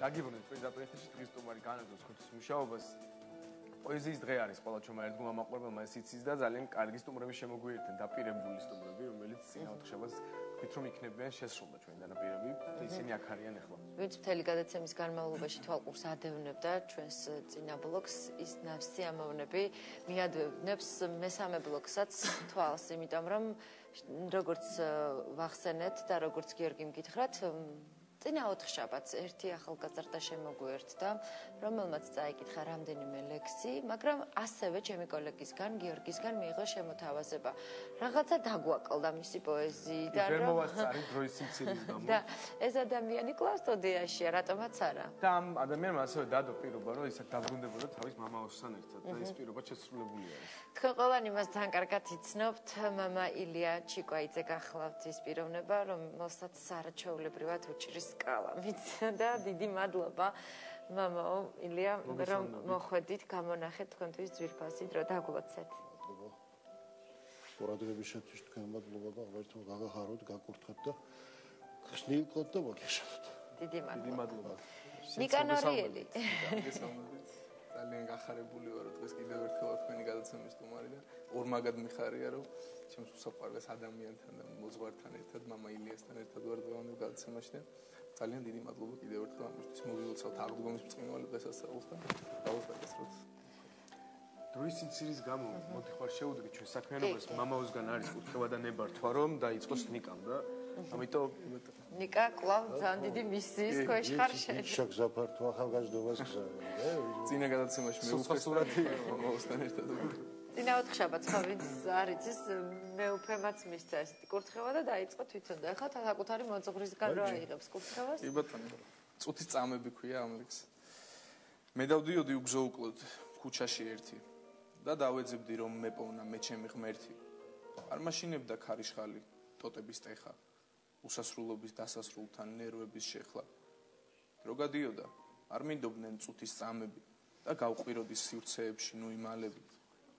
დაგიბრუნეთ პირდაპირ ეთერში დღის სტუმარი განაგრძობს ხუთის მუშაობას. პოეზიის დღე არის ყველა ჩვენმა ერთგულმა მაყურებელმა ეს იცის და ძალიან კარგი სტუმრები შემოგვიერთდნენ, დაპირებული სტუმრები, რომელიც წინა ოთხშაბათს ვთქვით რომ იქნებიან შესრულდა ჩვენი დანაპირები და ისინი აქ არიან ახლა. ვინც მთელი გადაცემის განმავლობაში თვალყურს ადევნებდა ჩვენს წინა ბლოგს, ის ნავსი ამოვნები მიადევნებს მესამე ბლოგსაც თვალს, იმიტომ რომ როგორც ვახსენეთ და როგორც გიორგი მკითხრათ, წინა ოთხშაბათს ერთი ახალგაზრდა შემოგვიერთდა, რომელმაც წაიკითხა რამდენიმე ლექსი, მაგრამ ასევე ჩემი კოლეგისგან, გიორგისგან მიიღო შემოთავაზება. რაღაცა დაგვაკლდა მისი პოეზიიდან, რომ მოვასწარი დროის სიმცირის გამო. და ეს ადამიანი კვლავ სტუდიაშია, რატომაც არა. და ამ ადამიანმა ასევე დადო პირობა, რომ ისე დაბრუნდებოდა თავის მამაოსთან ერთად და ეს პირობა შესრულებული არის. თქვენ ყველანი მას თან კარგად იცნობთ, მამა ილია ჩიკვაიძე გახლავთ ის პიროვნება, რომელსაც არაჩვეულებრივად უჭრის სკალა მიცდა და დიდი მადლობა მამაო ილია რომ მოხვედით გამონახეთ თქვენთვის ძვირფასი დრო დაგვოცეთ. ყურადღებისათვის თქვენ მადლობა და ღმერთმა გაგახაროთ, გაკურთხეთ და ხსნილყოთ და მოგეხსენოთ. დიდი მადლობა. ნიკანორიელი. ძალიან გახარებული ვარ რომ დღეს კიდევ ერთხელ თქვენი გადაცემის სტუმარი და ორმაგად მიხარია რომ ჩემს უსაყვარლეს ადამიანთან და მოძღვართან ერთად მამა ილიასთან ერთად ვარ დღევანდელ გადაცემაში და ძალიან დიდი მადლობა კიდევ ერთხელ ამისთვის მოგილოცავთ აღდგომის ბრწყინვალე დღესასწაულს და დავუსვაგესროთ. დროის სიმცირის გამო მოდი ხარ შევუდგეთ ჩვენ საქმიანობას მამაოსგან არის კურთხევა და ნებართვა რომ დაიწყოს ნიკამ და ამიტომ ნიკა კვლავ ძალიან დიდი მისიის ქვეშ ხარ შენ. შეგზაფართო ახალგაზრდობას გზავენ. წინა გადაცემაში მე უკვე სურათი მამაოსთან ერთად წინა ოთხშაბათს ხო ვინც არ იცის მეუფემაც მისცა ეს კურთხევა და დაიწყო თვითონ და ახლა საკუთარი მოძღვრისგან რა აიღებს კურთხევას? კი ბატონო. წუთის წამები ქვია ამ ლექს. მე დავდიოდი უგზო-უკლოდ ქუჩაში ერთი და დავეძებდი რომ მეპოვნა მე ჩემი ღმერთი. არ მაშინებდა ქარიშხალი, ტოტების ტეხა, უსასრულობის დასასრულთან ნერვების შეხლა. დრო გადიოდა, არ მინდობდნენ წუთის წამები და გავყვიროდი სივრცეებში ნუიმალები.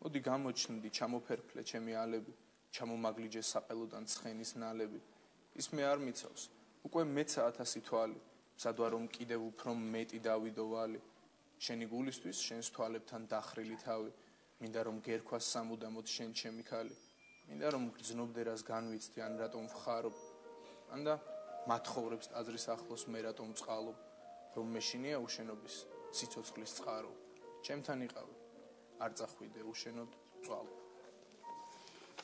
მოდი გამოჩნდი, ჩამოფერფლე ჩემი ალები, ჩამომაგლიჯე საყელოდან ცხენის ნალები. ის მე არ მიცავს, უკვე მეცა 1000 თვალი, მზადვა რომ კიდევ უფრო მეტი დავიდო ვალი. შენი გულისთვის, შენს თვალებთან დახრილი თავი, მინდა რომ გერქვას სამუდამოდ შენ ჩემი ქალი. მინდა რომ გრძნობდე რას განვიცდი ან რატომ ვხარობ. ანდა მათხოვრებს ტაძრის ახლოს მე რატომ წყალობ, რომ მეშინია უშენობის სიცოცხლის წყარო. ჩემთან იყავი, არ წახვიდე უშენოდ წვალო.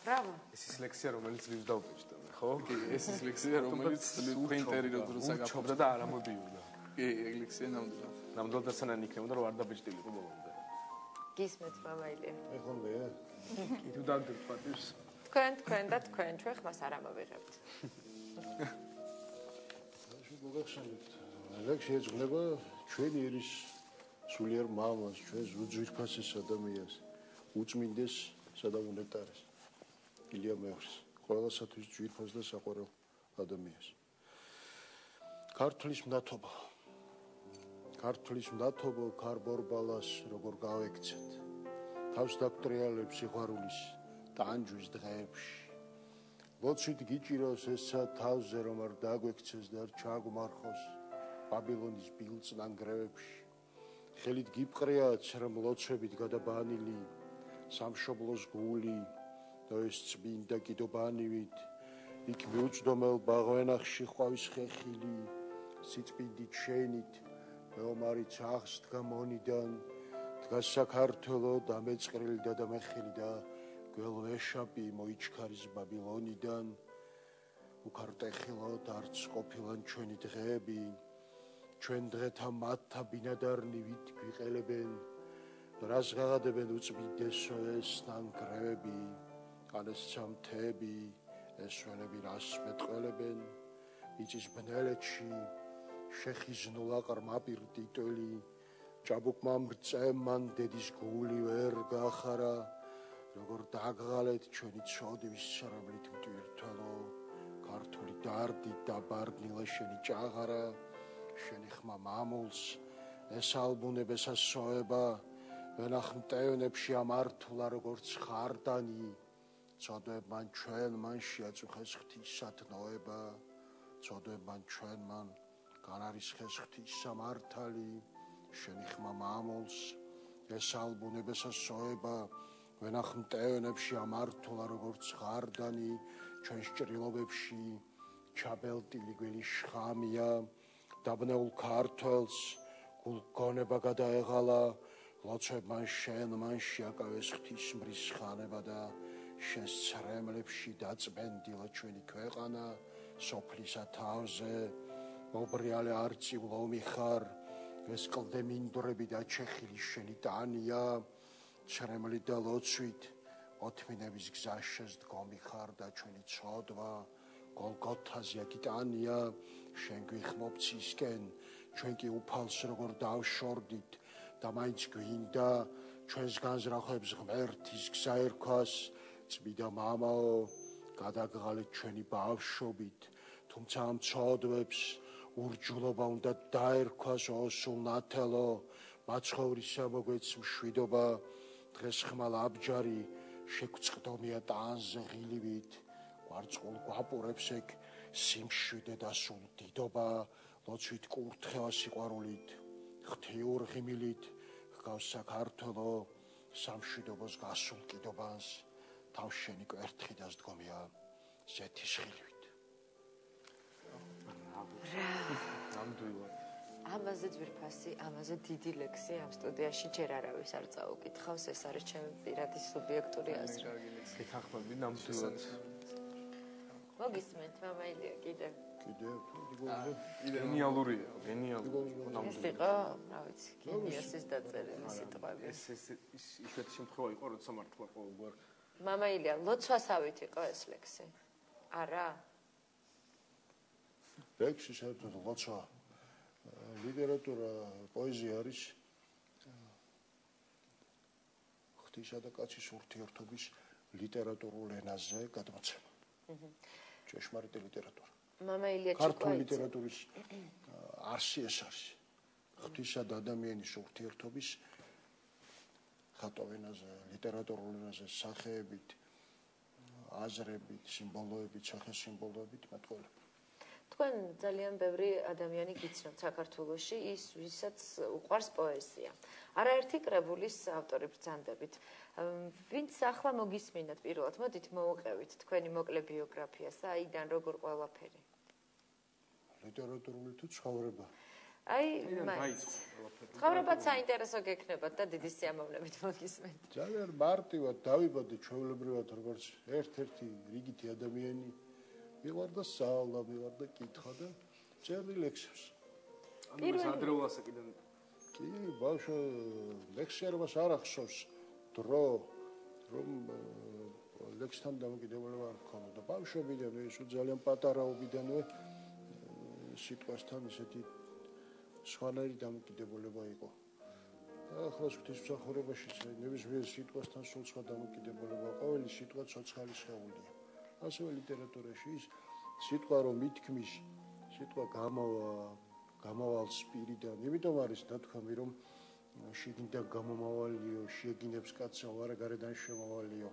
ბრავო. ეს ის ლექსია რომელიც ლივს დავბეჭდა, ხო? კი, ეს ის ლექსია რომელიც პრინტერი როცა გაფობდა და არ ამოდიოდა. კი, ეგ ლექსია ნამდვილად. ნამდვილად დასანანი იქნებოდა რომ არ დაბეჭდილიყო ბოლომდე. გისმენთ მამა ილია. ეხონდე? კი, თუ დაგდებ პატივს. თქვენ და თქვენ ჩვენ ხმას არ ამოვიღებთ. მოგახსენებთ. ლექსი ეძღვნება ჩვენი ერის სულიერ მამას, ჩვენს უძვირფასეს ადამიანს, უწმინდეს სადამონეტარეს. ილია მეღრს, ყველასათვის ძვირფას და საყვარელ ადამიანს. ქართლის მნათობო. ქართლის მნათობო ქარბორბალას როგორ გავექცეთ. თავს დაგტრიალებს სიყვარულის ტანჯვის დღეებში. ლოცვით გიჭიროს ესა თავზე რომ არ დაგვექცეს და არ ჩაგმარხოს ბაბილონის ბილწნანგრევებში. ხელით გიპყრიათ რომ ლოცვებით გადაბანილი სამშობლოს გული და ეს წმინდა კიდობანივით იქ მიუწდომელ ბაღვენახში ხვავის ხეხილი სიწმინდით შენით მეომარი ცახს დგა მონიდან დგას საქართველო დამეწყრილი და დამეხილი და გველვეშაპი მოიჩქარის ბაბილონიდან უკარტეხილოდ არც ყოფილან ჩვენი დღეები ჩვენ დღეთა მათთა ბინადარნივით გვიყელებენ რას ღაღადებენ უწმინდესო ეს ნანგრევები განესცა მთები ესვენები რას მეტყველებენ იცის ბნელეთში შეხიზნულა ყრმა პირტიტველი ჭაბუკმა მრწემან დედის გული ვერ გახარა როგორ დაგღალეთ ჩვენი ცოდვის სრავლით მტვირთველო ქართული დარდი დაბარდნილა შენი ჭაღარა შენი ხმა მამულს ესალბუნებესა სოება ვენახმტევნებში ამართლა როგორც ხარდანი წოდებმან ჩვენ მან შეაწუხეს ღვთისათნოება წოდებმან ჩვენ მან განარისხეს ღვთისა მართალი შენი ხმა მამულს ესალბუნებესა სოება ვენახ მტევნებში ამართულა როგორც ღარდანი ჩვენს ჭრილობებში ჩაბელტილი გველი შხამია დაბნეულ ქართველს გულგონება გადაეღალა ლოცვებმა შენ მან შეაკავეს ღვთისმრის ხანება და შენს ცრემლებში დაწმენდილა ჩვენი ქვეყანა სოფლისა თავზე მობრიალე არწივ ლომი ხარ ეს კლდე მინდვრები და ჩეხილი შენი ტანია ცრემლით და ლოცვით ოთმინების გზას შეზდგომი ხარ და ჩვენი ცოდვა გოლგოთაზე გიტანია შენ გვიხმობ ცისკენ ჩვენ კი უფალს როგორ დავშორდით და მაინც გვინდა ჩვენს განზრახვებს ღმერთის გზა ერქვას წმიდა მამაო გადაგღალეთ ჩვენი ბავშვობით თუმცა ამ ცოდვებს ურჯულობა უნდა დაერქვას ოსულ ნათელო მაცხოვრისა მოგვეც მშვიდობა დღეს ხმალ აბჯარი შეგვწყდომია ტანზე ღილივით კვარწყულ გვაპურებს ეგ სიმშვიდე და სულ დიდობა ლოცვით კურთხევა სიყვარულით ღვთიურ ღიმილით ჰგავს საქართველო სამშვიდობოს გასულ კიდობანს თავ შენი კვერთხი დასდგომია ზეთის ხილივით ნამდვილად ამაზე ძვირფასი, ამაზე დიდი ლექსი ამ სტუდიაში ჯერ არავის არ წაუკითხავს, ეს არის ჩემი პირადი სუბიექტური აზრი. გეთანხმები ნამდვილად. მოგისმენთ, მამა ილია კიდე. გენიალურია, გენიალური. ეს იყო, რა ვიცი, გენიოსის დაწერილი სიტყვები. ეს ისეთი შემთხვევა იყო, როცა მართლა ყოველგვარ მამა ილია, ლოცვასავით იყო ეს ლექსი? არა? ლექსი საერთოდ ლოცვა ლიტერატურა, პოეზია არის ღვთისა და კაცის ურთიერთობის ლიტერატურულ ენაზე გადმოცემა. ჭეშმარიტი ლიტერატურა. მამა ილია ქართული ლიტერატურის არსი ეს არის. ღვთისა და ადამიანის ურთიერთობის ხატოვ ენაზე, ლიტერატურულ ენაზე, სახეებით, აზრებით, სიმბოლოებით, სახესიმბოლოებით მეტყველება. თქვენ ძალიან ბევრი ადამიანი გიცნობთ საქართველოში, ის ვისაც უყვარს პოეზია. არაერთი კრებულის ავტორი ბრძანდებით. ვინც ახლა მოგისმინათ პირველად, მოდით მოუყევით თქვენი მოკლე ბიოგრაფია, საიდან როგორ ყველაფერი. ლიტერატურული თუ ცხოვრება. აი, ცხოვრებაც საინტერესო გექნებათ და დიდი სიამოვნებით მოგისმენთ. ძალიან მარტივად დავიბადე ჩვეულებრივად როგორც ერთ-ერთი რიგითი ადამიანი. მივარდა სწავლა, მივარდა კითხვა და წერდი ლექსებს. ანუ ადრეულ ასაკიდან კი, ბავშვ ლექსიერებას არ ახსოვს დრო, რომ ლექსთან დამოკიდებულება არ ქონოდა. ბავშვობიდანვე, ის ძალიან პატარაობიდანვე სიტყვასთან ისეთი სხვანაირი დამოკიდებულება იყო. ახლა ღვთისმსახურებაში ნებისმიერ სიტყვასთან სულ სხვა დამოკიდებულება. ყოველი სიტყვა ცოცხალი სხეულია. ასევე ლიტერატურაში ის სიტყვა რომ ითქმის, სიტყვა გამოვალ სპირიდან. იმიტომ არის ნათქვამი რომ შეგინდა გამომავალიო, შეგინებს კაცო, არა გარედან შემოვალიო.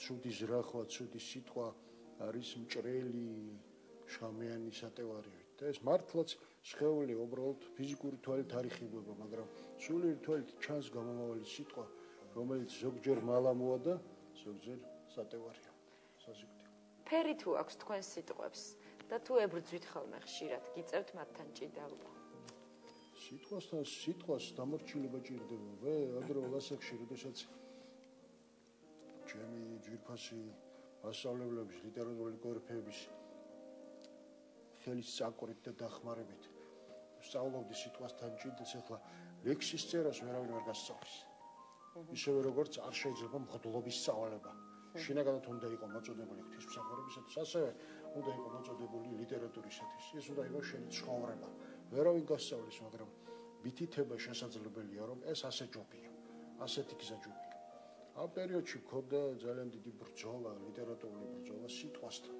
ცუდი ზრახვა, ცუდი სიტყვა არის მჭრელი შხამიანი სატევარიო. და ეს მართლაც სხეული უბრალოდ ფიზიკური თვალით არ იხიბება, მაგრამ სულიერი თვალით ჩანს გამომავალი სიტყვა, რომელიც ზოგჯერ მალამოა და ზოგჯერ სატევარია. ფერი თუ აქვს თქვენ სიტყვებს და თუ ებრძვით ხოლმე ხშირად, გიწევთ მათთან ჭიდაობა? სიტყვასთან სიტყვას დამორჩილება ჭირდება. ადრეულ ასაკში, როდესაც ჩემი ძვირფასი მასწავლებლების, ლიტერატურული კორიფეების ხელის წაკვრით და დახმარებით სწავლობდი სიტყვასთან ჭიდილს, ახლა ლექსის წერას ვერავინ არ გასწავლის. ისევე როგორც არ შეიძლება მღვდლობის სწავლება. შინაგანად უნდა იყო მოწოდებული ღვთისმსახურებისათვის, ასევე უნდა იყო მოწოდებული ლიტერატურისათვის. ეს უნდა იყოს შენი ცხოვრება. ვერავინ გასწავლის, მაგრამ მითითება შესაძლებელია, რომ ეს ასე ჯობია, ასეთი გზა ჯობია. ამ პერიოდში მქონდა ძალიან დიდი ბრძოლა, ლიტერატურული ბრძოლა სიტყვასთან.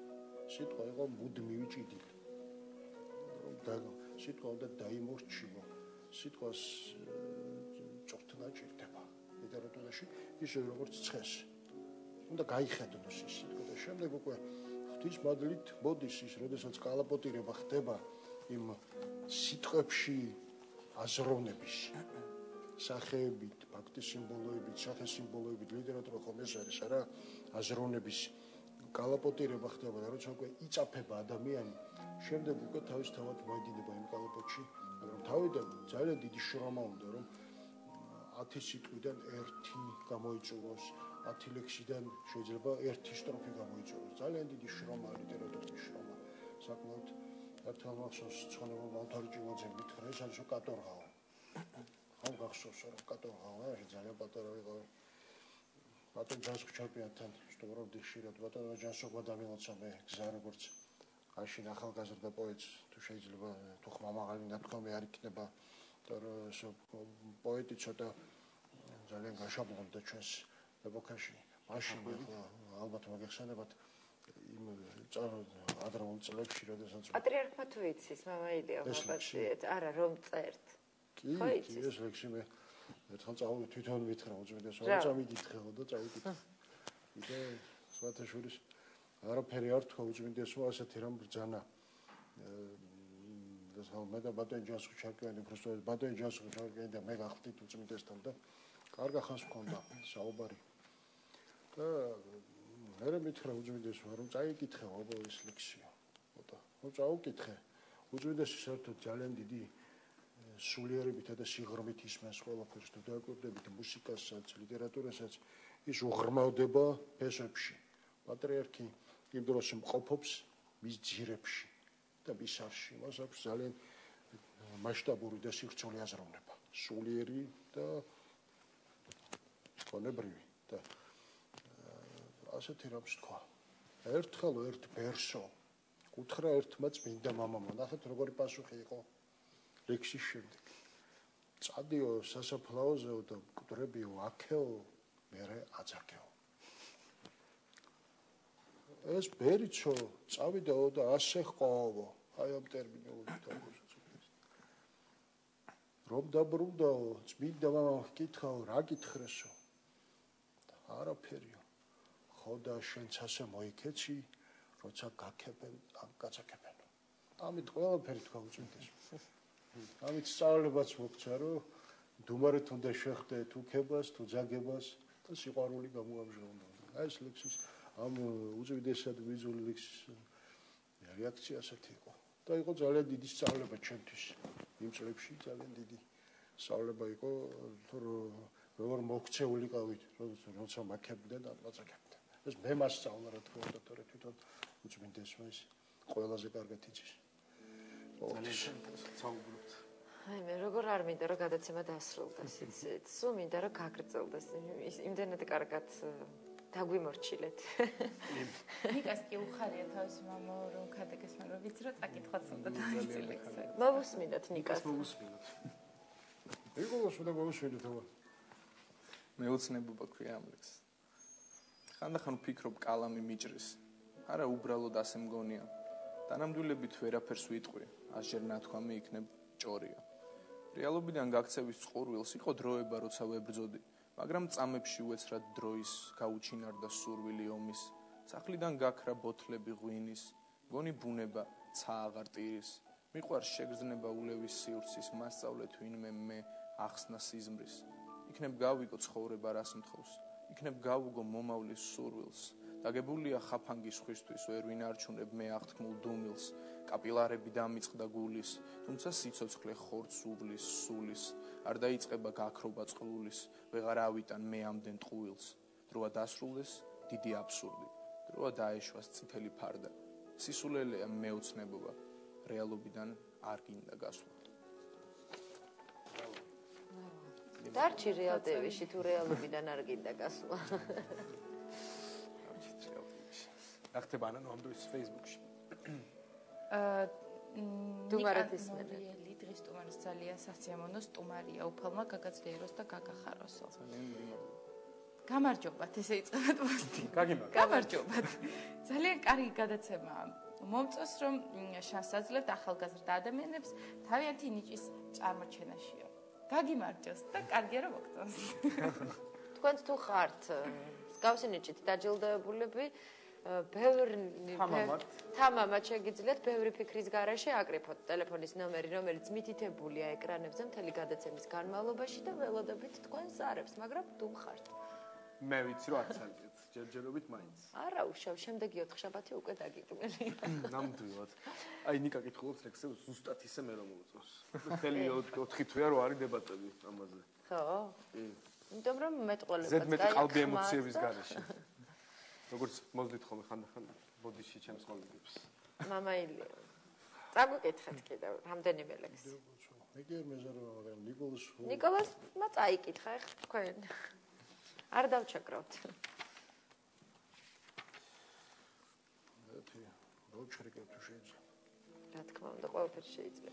სიტყვა იყო მუდმივი ჭიდილი. სიტყვა უნდა დაიმორჩილო, სიტყვას წვრთნა ჭირდება ლიტერატურაში, ისე როგორც ცხენს. უნდა გაიხედოს ეს სიტყვა და შემდეგ უკვე ღვთის მადლით მოდის ის, როდესაც კალაპოტირება ხდება იმ სიტყვებში აზროვნების სახეებით, ფაქტის სიმბოლოებით, სახეს სიმბოლოებით ლიტერატურა ხომ ეს არის არა აზროვნების კალაპოტირება ხდება და როცა უკვე იწაფება ადამიანი, შემდეგ უკვე თავისთავად მოედინება იმ კალაპოტში, მაგრამ თავიდან ძალიან დიდი შრომა უნდა რომ 10 სიტყვიდან 1 გამოიწუროს, 10 ლექსიდან შეიძლება 1 სტროფი გამოიწუროს. ძალიან დიდი შრომაა ლიტერატურის შრომა. საკმაოდ ერთხელ მახსოვს ცხონებმა ავტორი ჭიმაძემ მითხრა, ეს არის კატორღაო. ხომ გახსოვს რომ კატორღაო, ეს ძალიან პატარა იყო. ბატონ ჯანსუღ-ჩარკვიანთან ვსტუმრობდი ხშირად, ბატონო ჯანსუღმა დამილოცა მე გზა როგორც მაშინ ახალგაზრდა პოეტს თუ შეიძლება თუ ხმამაღალი ნათქვამი არ იქნება, იმიტომ რომ პოეტი ცოტა ძალიან გაშაბლონდა ჩვენს ეპოქაში. მაშინ ალბათ მოგეხსენებათ იმ ადრეულ წლებში, როდესაც პატრიარქმა თუ იცის, მამა ილია ვაპატიეთ, არა რომ წერთ. კი, ეს ლექსი მე ერთხელ წავედი თვითონ მითხრა უძმედეს რა წამიგითხეო და წავიკითხე. იდე სვათაშვილის არაფერი არ თქვა უძმედესო ასეთი რამ ბრძანა. მე და ბატონი ჯანსუღ-ჩარკვიანი უბრალოდ ბატონი ჯანსუღ-ჩარკვიანი და მე გახდით უძმედესთან და კარგა ხანს მქონდა საუბარი. და მე მითხრა უძმედესო რომ წაიკითხე აბა ეს ლექსიო. ხო წაუკითხე. უძმედესი საერთოდ ძალიან დიდი სულიერებითა და სიღრმით ისმენს ყველაფერს თუ დააკვირდებით მუსიკასაც, ლიტერატურასაც, ის უღრმავდება ფესვებში. პატრიარქი იმ დროს მყოფობს მის ძირებში და მის არში. მას აქვს ძალიან მასშტაბური და სირცული აზროვნება, სულიერი და კონებრივი და ასეთი რამს თქვა. ერთხელ ერთ ბერსო უთხრა ერთმა წმინდა მამამ, ნახეთ როგორი პასუხი იყო ლექსის შემდეგ. წადიო სასაფლაოზეო და მკვდრებიო აქეო, მერე აწაკეო. ეს ბერიცო წავიდაო და ასე ჰყავო, აი ამ ტერმინოლოგიით დაგვიწევს. რომ დაბრუნდაო, წმინდა მამამ ჰკითხაო, რა გითხრესო? არაფერიო. ხო და შენც ასე მოიქეცი, როცა გაქებენ, ან გაწაკებენ. ამით ყველაფერი თქვა უწმინდესო. ამით სწავლებაც მოგცა, რომ დუმარეთ უნდა შეხვდე თუ ქებას, თუ ძაგებას და სიყვარული გამოამჟღავნო. აი ეს ლექსის ამ უწმინდესად ვიზული ლექსის რეაქცია ასეთი იყო. და იყო ძალიან დიდი სწავლება ჩემთვის. იმ წლებში ძალიან დიდი სწავლება იყო, როგორ მოქცეულიყავით, როცა მაქებდნენ ან მაწაკებდნენ. ეს მე მასწავლა რა თქმა უნდა, თორე თვითონ უწმინდესმა ის ყველაზე კარგად იცის. ძალიან საუბრობთ. აი მე როგორ არ მინდა რომ გადაცემა დასრულდეს, იცით? სულ მინდა რომ გაგრძელდეს. იმდენად კარგად დაგვიმორჩილეთ. ნიკას კი უხარია თავის მამა რომ ქადაგესმა რომ ვიცი რომ წაკითხვაც უნდა დაიცილექს. მოვუსმინოთ ნიკას. მოვუსმინოთ. იგულოს უნდა მოვუსმინოთ აბა. მეოცნებობა ქვია ამ ლექსს. ხანდახან ვფიქრობ კალამი მიჭრის. არა უბრალოდ ასე მგონია. დანამდვილებით ვერაფერს ვიტყვი, ასჯერ ნათქვამი იქნებ ჭორია. რეალობიდან გაქცევის წყურვილს იყო დროება, როცა ვებრძოდი, მაგრამ წამებში უეცრად დროის გაუჩინარდა სურვილი ომის. სახლიდან გაქრა ბოთლები ღვინის, გონი ბუნება ცა აღარ ტირის. მიყვარს შეგრძნება ულევის სივრცის, მასწავლეთ ვინმე მე ახსნა სიზმრის. იქნებ გავიგო ცხოვრება რას მთხოვს, იქნებ გავუგო მომავლის სურვილს. დაგებულია ხაფანგი სხვისთვის, ვერ ვინარჩუნებ მე აღთქმულ დუმილს, კაპილარები დამიწყდა გულის, თუმცა სიცოცხლე ხორცს უვლის სულის, არ დაიწყება გაქრობა წყლულის, ვეღარ ავიტან მე ამდენ ტყუილს. დროა დასრულდეს დიდი აბსურდი, დროა დაეშვას წითელი ფარდა. სისულელეა მეოცნებობა, რეალობიდან არ გინდა გასვლა. დარჩი რეალტევიში თუ რეალობიდან არ გინდა გასვლა. რა ხდება ანანო ამ დროს Facebook-ში? დუმარეთის მერე. დღის სტუმარს ძალიან სასიამოვნო სტუმარია, უფალმა გაგაძლიეროს და გაგახაროსო. გამარჯობათ, ესე იწყებათ პოსტი. გამარჯობათ. ძალიან კარგი გადაცემაა. მომწონს რომ შანსს ახალგაზრდა ადამიანებს თავიანთი ნიჭის წარმოჩენაშიო. გაგიმარჯოს და კარგია რომ მოგწონს. თქვენც თუ ხართ მსგავსი ნიჭით დაჯილდოებულები, თამამად შეგიძლიათ ბევრი ფიქრის გარეშე აკრიფოთ ტელეფონის ნომერი, რომელიც მითითებულია ეკრანებზე მთელი გადაცემის განმავლობაში და ველოდებით თქვენს არებს, მაგრამ თუ მხართ. მე ვიცი რომ არც ალკეთ, ჯერჯერობით მაინც. არა, უშავ, შემდეგი 4 შაბათი უკვე დაგიყვნენ. ნამდვილად. აი ნიკა კითხულობს ლექსებს ზუსტად ისე მე რომ მოუწევს. მთელი 4 თვეა რომ არის დებატები ამაზე. ხო? კი. იმიტომ რომ მეტყოლებაც ზედმეტი qalbi ემოციების გარეშე. როგორც მოძდით ხოლმე ხანდახან ბოდიში ჩემს ყოლებს. მამა ილია. წაგვიკითხეთ კიდევ რამდენიმე ლექსი. მე კი არ მეზარება, მაგრამ ნიკოლასმა წაიკითხა ახლა თქვენ. არ დავჩაკრავთ. დავჩერგებ თუ შეიძლება. რა თქმა უნდა, ყველაფერი შეიძლება.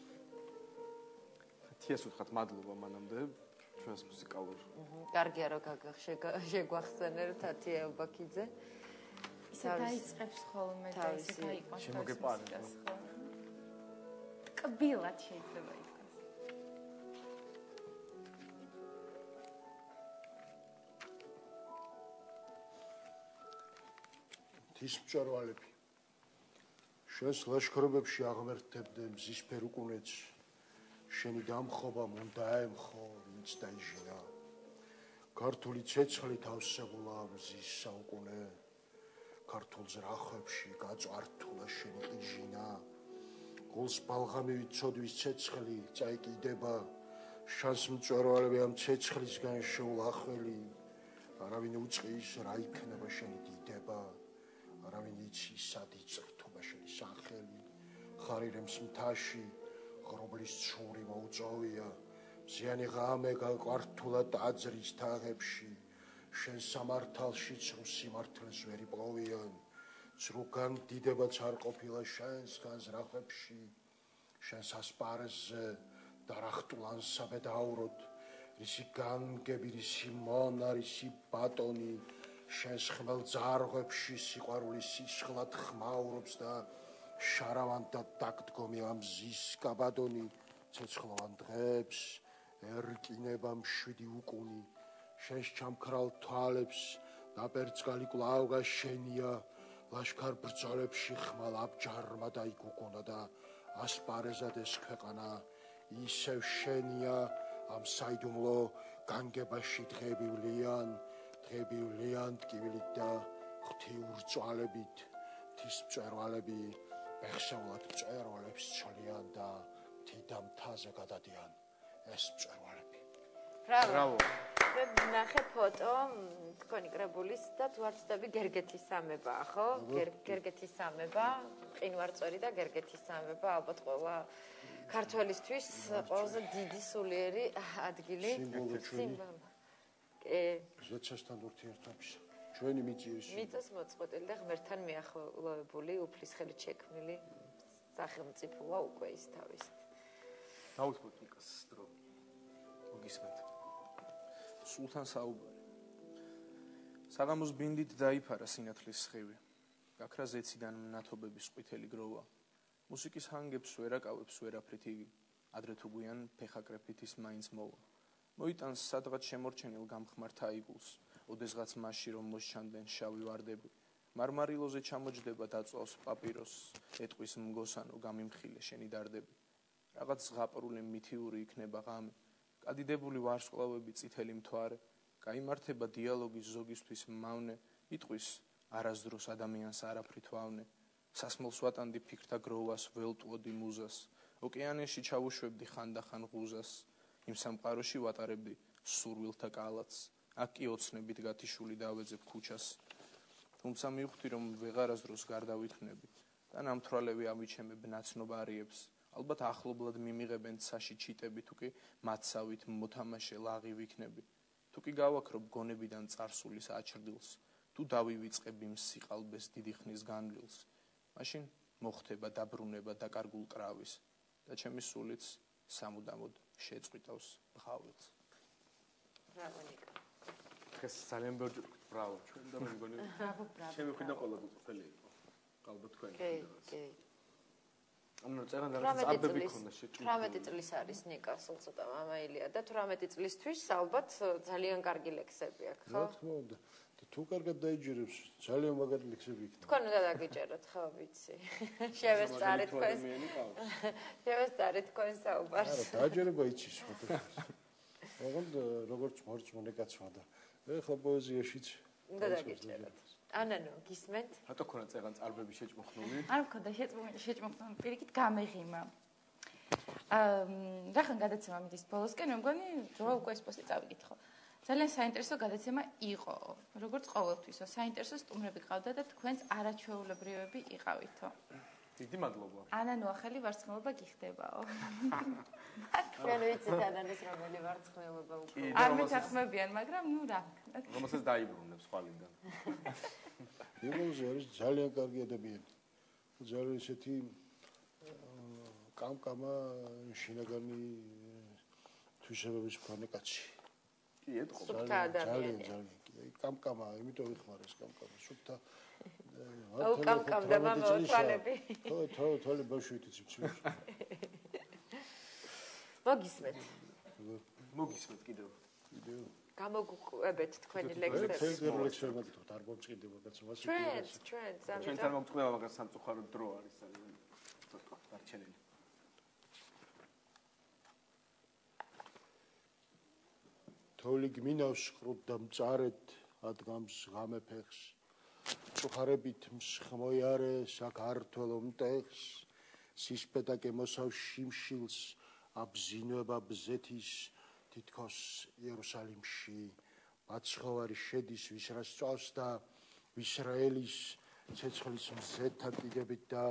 თიას უთხრათ მადლობა მანამდე ჩვენს მუსიკალურ. კარგია რომ შეგვახსენე თათია უბაქიძე. ისე დაიწყებს ხოლმე და ისე გაიყვანს. შემოგეპარება. კბილად შეიძლება ითქვას. თის მწვერვალები შენს ლაშქრობებში აღმერთებდე მზის ფერუკუნეთს შენი დამხობა მუნდაემხო ვინც დაიჟინა ქართული ცეცხლი თავსებულა მზის საუკუნე ქართულ ზრახვებში გაწვართულა შენი ყიჟინა გულს ბალღამივით ცოდვის ცეცხლი წაიკიდება შანს მწვერვალები ამ ცეცხლისგან შეულახველი არავინ უწყის რა იქნება შენი დიდება არავინ იცის სად იწრთობა შენი სახელი ხარირემს მთაში ღრუბლის ცური მოუწოვია მზიანი ღამე გაყვართულა ტაძრის თაღებში შენ სამართალშიც რო სიმართლეს ვერ იპოვიან ცრუგან დიდებაც არ ყოფილა შენს განზრახვებში შენს ასპარეზზე დარახტულან საბედაუროდ რისი განგები რისი მონა რისი ბატონი შენს ხმელ ძარღვებში სიყვარულის სისხლად ხმაურობს და შარავანდა დაგდგომი ამ მზის გაბადონი ცეცხლოვან დღებს ერკინება მშვიდი უკუნი შენს ჩამქრალ თვალებს დაპერწკალი კვლავ გაშენია ლაშქარ ბრძოლებში ხმალ აბჯარმა დაიგუგუნა და ასპარეზად ეს ქვეყანა ისევ შენია ამ საიდუმლო განგებაში დღებივლიან ტკივილით და ღვთიურ წვალებით თის მწვერვალები ბეხშეულად მწვერვალებს ცვლიან და თიდა მთაზე გადადიან ეს მწვერვალები. ბრავო. ნახე ფოტო თქვენი კრებულის და თუ არ ვცდები გერგეთის სამებაა, ხო? გერგეთის სამება, მყინვარწვერი და გერგეთის სამება ალბათ ყველა ქართველისთვის ყველაზე დიდი სულიერი ადგილი. სიმბოლო. ზეცასთან ურთიერთობის ჩვენი მიწის მოწყვეტილი და ღმერთთან მიახლოებული უფლისხელით შექმნილი სახელმწიფოა უკვე ის თავისი. დაუთმოთ ნიკას დრო. მოგისმენთ. სულთან საუბარი. საღამოს ბინდით დაიფარა სინათლის სხივი. გაქრა ზეციდან მნათობების ყვითელი გროვა. მუსიკის ჰანგებს ვერაკავებს ვერაფრით იგი. ადრე თუ გვიან ფეხაკრეფით ის მაინც მოვა. მოიტანს სადღაც შემორჩენილ გამხმარ თაიგულს, ოდესღაც მასში რომ მოსჩანდნენ შავი ვარდები. მარმარილოზე ჩამოჯდება დაწვავს პაპიროსს, ეტყვის მგოსანო გამიმხილე შენი დარდები. რაღაც ზღაპრული მითიური იქნება ღამე, კადიდებული ვარსკვლავები წითელი მთვარე, გაიმართება დიალოგის ზოგისთვის მავნე, იტყვის არასდროს ადამიანს არაფრით ვავნე. სასმელს ვატანდი ფიქრთა გროვას, ველტვოდი მუზას, ოკეანეში ჩავუშვებდი ხანდახან ღუზას. იმ სამყაროში ვატარებდი სურვილთა კალათს, აქ კი ოცნებით გათიშული დავეძებ ქუჩას. თუმცა მივხვდი რომ ვეღარასდროს გარდავითვნები და ნამთვრალევი ამიჩემებ ნაცნობარიებს. ალბათ ახლობლად მიმიღებენ ცაში ჩიტები თუ კი მათსავით მოთამაშე ლაღი ვიქნები. თუ კი გავაქრობ გონებიდან წარსულის აჩრდილს, თუ დავივიწყებ იმ სიყალბეს დიდი ხნის განვლილს, მაშინ მოხდება დაბრუნება დაკარგულ კრავის და ჩემი სულიც სამუდამოდ შეწყვიტავს ბღავილს. ბრავო ნიკა. დღეს ძალიან ბევრი ბრავო. ჩვენ და მე მგონი ჩემი ხვიდან ყველა გუწელი იყო. ალბათ თქვენი. კი. ანუ წერან რაღაც აბები ქონდა შეჭრილი. 18 წლის არის ნიკა, სულ ცოტა მამაილია და 18 წლისთვის ალბათ ძალიან კარგი ლექსები აქვს, ხო? რა თქმა უნდა. თუ კარგად დაიჯერებს, ძალიან მაგარი ლექსები იქნება. თქვენ უნდა დაგიჭეროთ, ხო, ვიცი. შევესწარეთ თქვენს. შევესწარეთ თქვენს საუბარს. არა, დაჯერება იცის ფოტოს. ოღონდ როგორც მორწმუნე კაცმა და ეხლა პოეზიაშიც უნდა დაგიჭეროთ. ანანო, გისმენთ? რატო ქონა წეგან წარბები შეჭმხნული? არ მქონდა შეჭმხნული, პირიქით გამეღიმა. რახან გადაცემა მიდის ბოლოსკენ, მე მგონი რა უკვე ეს პოსტი წავიკითხო. ძალიან საინტერესო გადაცემა იყო, როგორც ყოველთვისო, საინტერესო სტუმრები ყავდა და თქვენს არაჩვეულებრივები იყავითო. დიდი მადლობა. ანანო ახალი ვარცხნილობა გიხდებაო. ჩვენ ვიცით ანანოს რომელი ვარცხნილობა უკვე. არ მითანხმებიან, მაგრამ ნუ რა ვქნათ. რომელსაც დაიბრუნებს ხვალიდან. იმულზე არის ძალიან კარგი ადამიანი. ძალიან ისეთი კამკამა შინაგანი თვისებების მქონე კაცი. კი, ეთყობა. სუფთა ადამიანია. ძალიან. კამკამა, იმიტომ ვიხმარეს კამკამა. სუფთა. აუ კამკამდა მამა თვალები. თვალი ბავშვით იცის. მოგისმენთ კიდევ. გამოგყვებეთ თქვენი ლექსები. თქვენი ლექსები მაგითო არ მომწყიდება კაცო მასე. ჩვენ ჩვენთან მომწყდება მაგას სამწუხარო დრო არის ძალიან. ცოტა დარჩენილი. თოვლი გმინავს ყრუთ და მწარეთ ადგამს ღამე ფეხს. წუხარებით მსხმოიარე საქართლო მტეხს. სისპეტაკე მოსავს შიმშილს აბზინვება ბზეთის თითქოს იერუსალიმში. მაცხოვარი შედის ვისრას წავს და ვისრაელის ცეცხლის მზეთა დიდებით და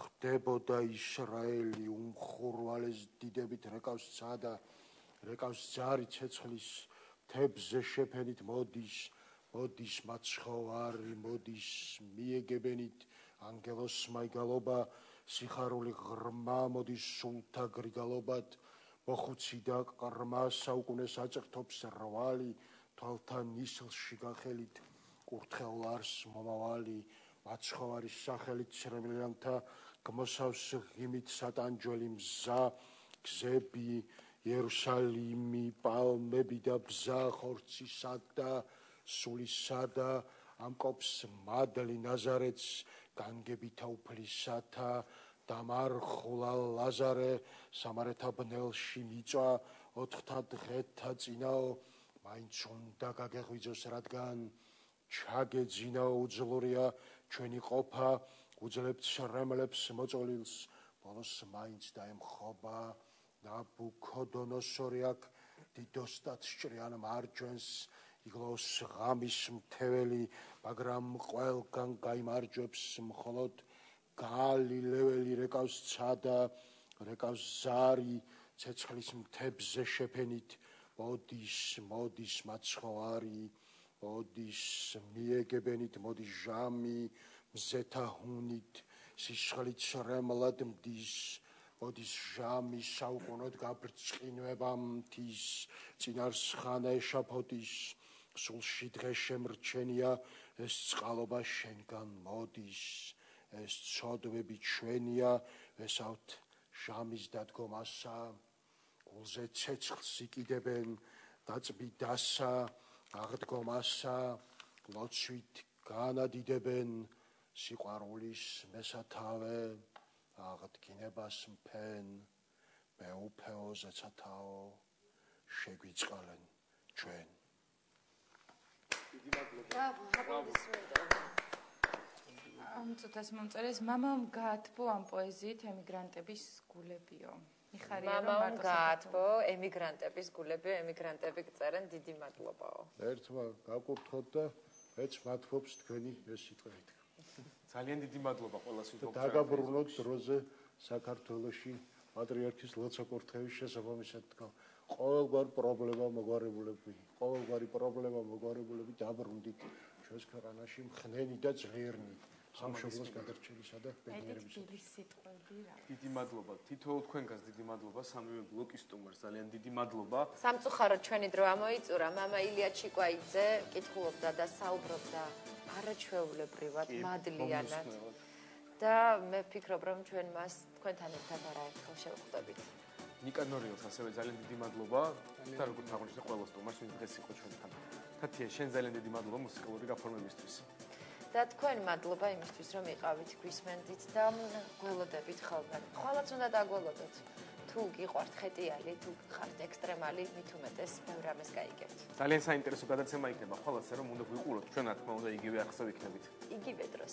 ხდებოდა ისრაელი უმხურვალეს დიდებით რეკავს ცადა რეკავს ძარი ცეცხლის თებზე შეფენით მოდის მაცხოვარი მოდის მიეგებენით ანგელოს მაიგალობა სიხარული ღრმა მოდის სულთა გრიგალობად მოხუცი და ყრმა საუკუნეს აწერთობს რვალი თვალთან ნისლში გახელით კურთხევლარს მომავალი მაცხოვარის სახელით ცრემლიანთა გმოსავს ღიმით სატანჯველი მზა გზები იერუსალიმი პალმები და ბზა ხორცისა და სულისა და ამკობს მადლი ნაზარეთს განგებითა უფლისათა დამარხულა ლაზარე სამარეთა ბნელში მიწვა 4 დღეთა წინაო მაინც უნდა გაგეღვიძოს რადგან ჩაგეძინაო უძლურია ჩვენი ყოფა უძლებთ შრემლებს მოწოლილს ბოლოს მაინც დაემხობა ნაბუქოდონოსორი აქ დიდოსტად სჭრიან მარჯვენს იგლოს ღამის მთეველი მაგრამ ყველგან გაიმარჯვებს მხოლოდ გალილეველი რეკავს ცადა რეკავს ზარი ცეცხლის მთებზე შეფენით მოდის მაცხოვარი მოდის მიეგებენით მოდის ჟამი მზეთა ჰუნით სისხლით შრემლად მდის მოდის ჟამი საუკუნოდ გაბრწყინვება მთის წინარსხანა ეშაფოთის სულში დღე შემრჩენია ეს წყალობა შენგან მოდის ეს ცოდვები ჩვენია ესავთ ჟამის დადგომასა გულზე ცეცხლს იკიდებენ დაწბიდასა აღდგომასა ლოცვით განადიდებენ სიყვარულის მესათავე აღდგინებას მფენ მეუფეო ზეცათაო შეგვიწყალენ ჩვენ წუთას მომწერეს მამამ გაათბო ამ პოეზიით ემიგრანტების გულებიო მიხარია რომ მამამ გაათბო ემიგრანტების გულებიო ემიგრანტები წერენ დიდი მადლობაო ერთმა გაკურთხოთ და მეც მადლობს თქვენი ეს სიტყვა ძალიან დიდი მადლობა ყველას ვიტყობ დაგაბრუნოთ დროზე საქართველოში პატრიარქის ლოცვა-კურთხევის შესაბამისად თქვა ყოველგვარ პრობლემა მოგვარებულები დაბრუნდით ჩვენს ქვეყანაში მხნენი და ძლიერნი სამშობლოს გადარჩენისა და ბედნიერების სიტყვები რა დიდი მადლობა თითოეულ თქვენგანს დიდი მადლობა სამივე ბლოკის სტუმარს ძალიან დიდი მადლობა სამწუხაროდ ჩვენი დრო ამოიწურა მამა ილია ჩიკვაიძე კითხულობდა და საუბრობდა არაჩვეულებრივად მადლიანად და მე ვფიქრობ რომ ჩვენ მას თქვენთან ერთად არაერთხელ შევხვდებით ნიკანორიელს ასევე ძალიან დიდი მადლობა და როგორც აღნიშნე ყველა სტუმარს ვინც დღეს იყო ჩვენთან თათია, შენ ძალიან დიდი მადლობა მუსიკალური გაფორმებისთვის. და თქვენ მადლობა იმისთვის, რომ იყავით, გვისმენდით და გველოდებით ხოლმე. ხვალაც უნდა დაგველოდოთ. თუ გიყვართ ხეტიალი, თუ ხართ ექსტრემალი, მით უმეტეს ბევრ რამეს გაიგებთ. ძალიან საინტერესო გადაცემა იქნება, ხვალაც რომ უნდა ვიყუროთ, ჩვენ რა თქმა უნდა იგივე ახსოვ იქნებით. იგივე დროს.